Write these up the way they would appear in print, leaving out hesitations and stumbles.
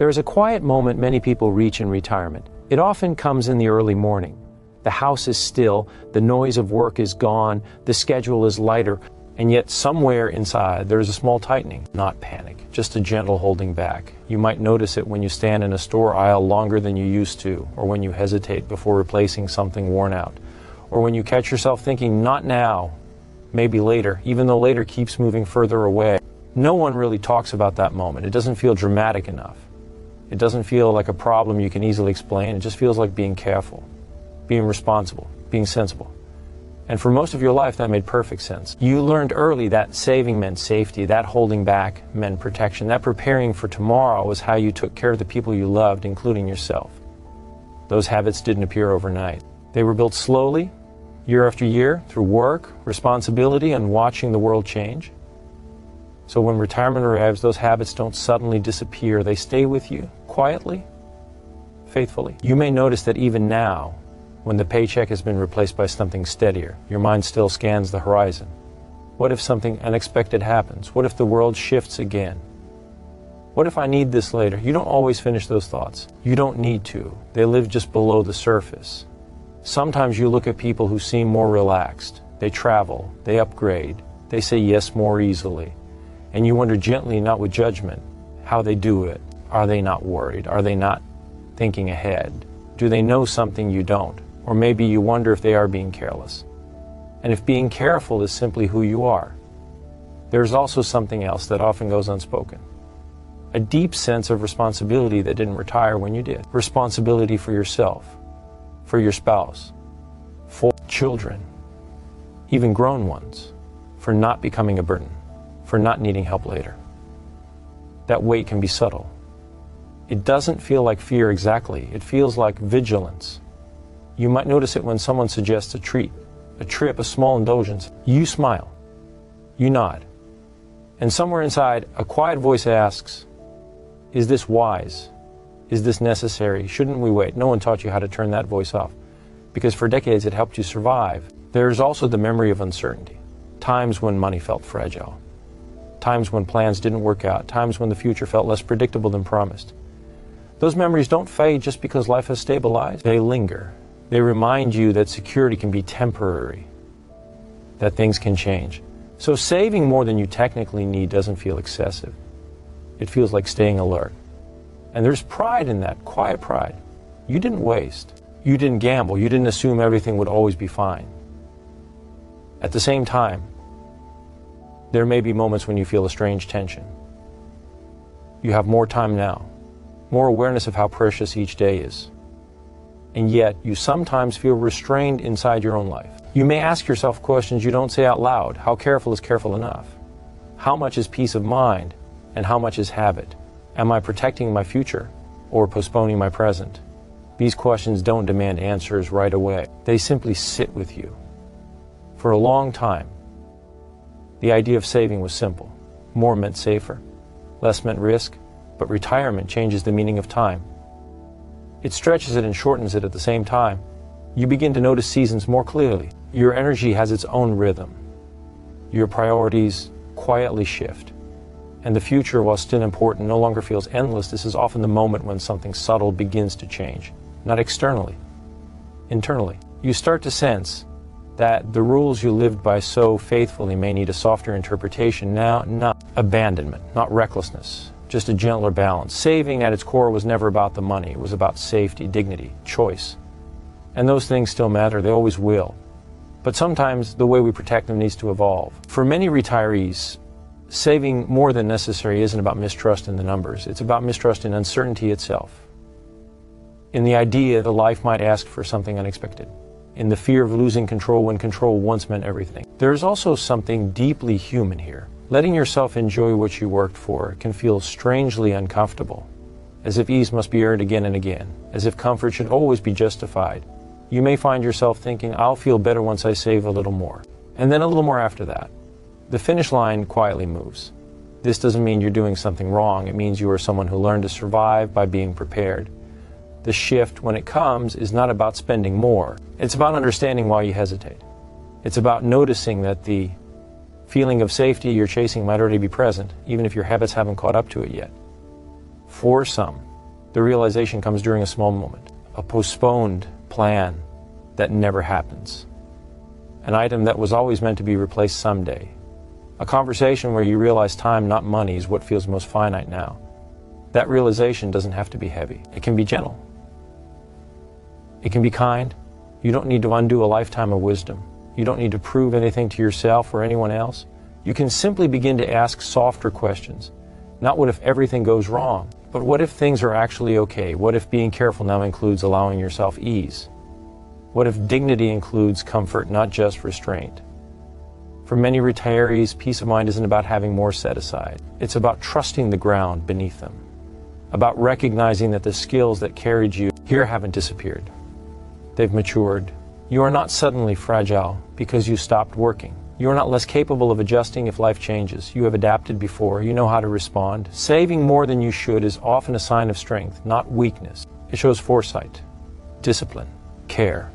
There is a quiet moment many people reach in retirement. It often comes in the early morning. The house is still, the noise of work is gone, the schedule is lighter, and yet somewhere inside there is a small tightening. Not panic, just a gentle holding back. You might notice it when you stand in a store aisle longer than you used to, or when you hesitate before replacing something worn out, or when you catch yourself thinking, not now, maybe later, even though later keeps moving further away. No one really talks about that moment. It doesn't feel dramatic enough. It doesn't feel like a problem you can easily explain. It just feels like being careful, being responsible, being sensible. And for most of your life, that made perfect sense. You learned early that saving meant safety, that holding back meant protection, that preparing for tomorrow was how you took care of the people you loved, including yourself. Those habits didn't appear overnight. They were built slowly, year after year, through work, responsibility, and watching the world change. So when retirement arrives, those habits don't suddenly disappear. They stay with you, quietly, faithfully. You may notice that even now, when the paycheck has been replaced by something steadier, your mind still scans the horizon. What if something unexpected happens? What if the world shifts again? What if I need this later? You don't always finish those thoughts. You don't need to. They live just below the surface. Sometimes you look at people who seem more relaxed. They travel, they upgrade, they say yes more easily. And you wonder gently, not with judgment, how they do it. Are they not worried? Are they not thinking ahead? Do they know something you don't? Or maybe you wonder if they are being careless. And if being careful is simply who you are. There's also something else that often goes unspoken. A deep sense of responsibility that didn't retire when you did. Responsibility for yourself, for your spouse, for children, even grown ones, for not becoming a burden, for not needing help later. That weight can be subtle. It doesn't feel like fear exactly. It feels like vigilance. You might notice it when someone suggests a treat, a trip, a small indulgence. You smile. You nod. And somewhere inside, a quiet voice asks, is this wise? Is this necessary? Shouldn't we wait? No one taught you how to turn that voice off, because for decades it helped you survive. There's also the memory of uncertainty. Times when money felt fragile. Times when plans didn't work out. Times when the future felt less predictable than promised. Those memories don't fade just because life has stabilized. They linger. They remind you that security can be temporary, that things can change. So saving more than you technically need doesn't feel excessive. It feels like staying alert. And there's pride in that, quiet pride. You didn't waste. You didn't gamble. You didn't assume everything would always be fine. At the same time, there may be moments when you feel a strange tension. You have more time now, more awareness of how precious each day is. And yet, you sometimes feel restrained inside your own life. You may ask yourself questions you don't say out loud. How careful is careful enough? How much is peace of mind, and how much is habit? Am I protecting my future or postponing my present? These questions don't demand answers right away. They simply sit with you. For a long time, the idea of saving was simple. More meant safer, less meant risk, but retirement changes the meaning of time. It stretches it and shortens it at the same time. You begin to notice seasons more clearly. Your energy has its own rhythm. Your priorities quietly shift. And the future, while still important, no longer feels endless. This is often the moment when something subtle begins to change. Not externally, internally. You start to sense that the rules you lived by so faithfully may need a softer interpretation now, not abandonment, not recklessness, just a gentler balance. Saving at its core was never about the money. It was about safety, dignity, choice. And those things still matter. They always will. But sometimes the way we protect them needs to evolve. For many retirees, saving more than necessary isn't about mistrust in the numbers. It's about mistrust in uncertainty itself. In the idea that life might ask for something unexpected. In the fear of losing control when control once meant everything. There's also something deeply human here. Letting yourself enjoy what you worked for can feel strangely uncomfortable, as if ease must be earned again and again, as if comfort should always be justified. You may find yourself thinking, I'll feel better once I save a little more, and then a little more after that. The finish line quietly moves. This doesn't mean you're doing something wrong. It means you are someone who learned to survive by being prepared. The shift, when it comes, is not about spending more. It's about understanding why you hesitate. It's about noticing that the feeling of safety you're chasing might already be present, even if your habits haven't caught up to it yet. For some, The realization comes during a small moment, a postponed plan that never happens, an item that was always meant to be replaced someday, a conversation where you realize time, not money, is what feels most finite now. That realization doesn't have to be heavy. It can be gentle. It can be kind. You don't need to undo a lifetime of wisdom. You don't need to prove anything to yourself or anyone else. You can simply begin to ask softer questions. Not what if everything goes wrong, but what if things are actually okay? What if being careful now includes allowing yourself ease? What if dignity includes comfort, not just restraint? For many retirees, peace of mind isn't about having more set aside. It's about trusting the ground beneath them, about recognizing that the skills that carried you here haven't disappeared. They've matured. You are not suddenly fragile because you stopped working. You are not less capable of adjusting if life changes. You have adapted before. You know how to respond. Saving more than you should is often a sign of strength, not weakness. It shows foresight, discipline, care.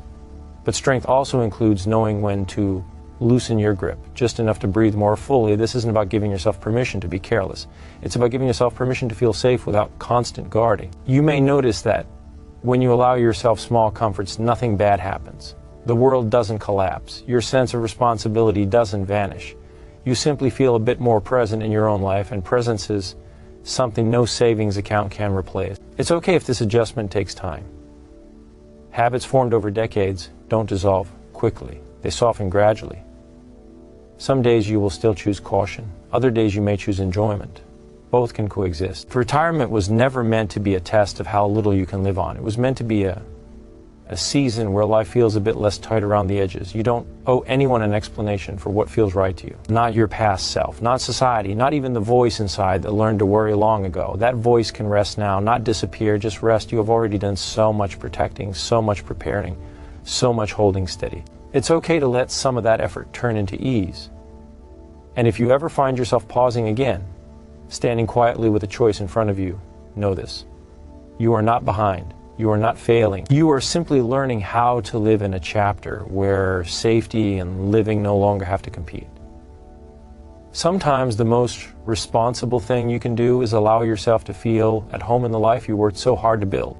But strength also includes knowing when to loosen your grip, just enough to breathe more fully. This isn't about giving yourself permission to be careless. It's about giving yourself permission to feel safe without constant guarding. You may notice that when you allow yourself small comforts, nothing bad happens. The world doesn't collapse. Your sense of responsibility doesn't vanish. You simply feel a bit more present in your own life, and presence is something no savings account can replace. It's okay if this adjustment takes time. Habits formed over decades don't dissolve quickly. They soften gradually. Some days you will still choose caution. Other days you may choose enjoyment. Both can coexist. Retirement was never meant to be a test of how little you can live on. It was meant to be a season where life feels a bit less tight around the edges. You don't owe anyone an explanation for what feels right to you. Not your past self, not society, not even the voice inside that learned to worry long ago. That voice can rest now, not disappear, just rest. You have already done so much protecting, so much preparing, so much holding steady. It's okay to let some of that effort turn into ease. And if you ever find yourself pausing again, standing quietly with a choice in front of you, know this. You are not behind. You are not failing. You are simply learning how to live in a chapter where safety and living no longer have to compete. Sometimes the most responsible thing you can do is allow yourself to feel at home in the life you worked so hard to build.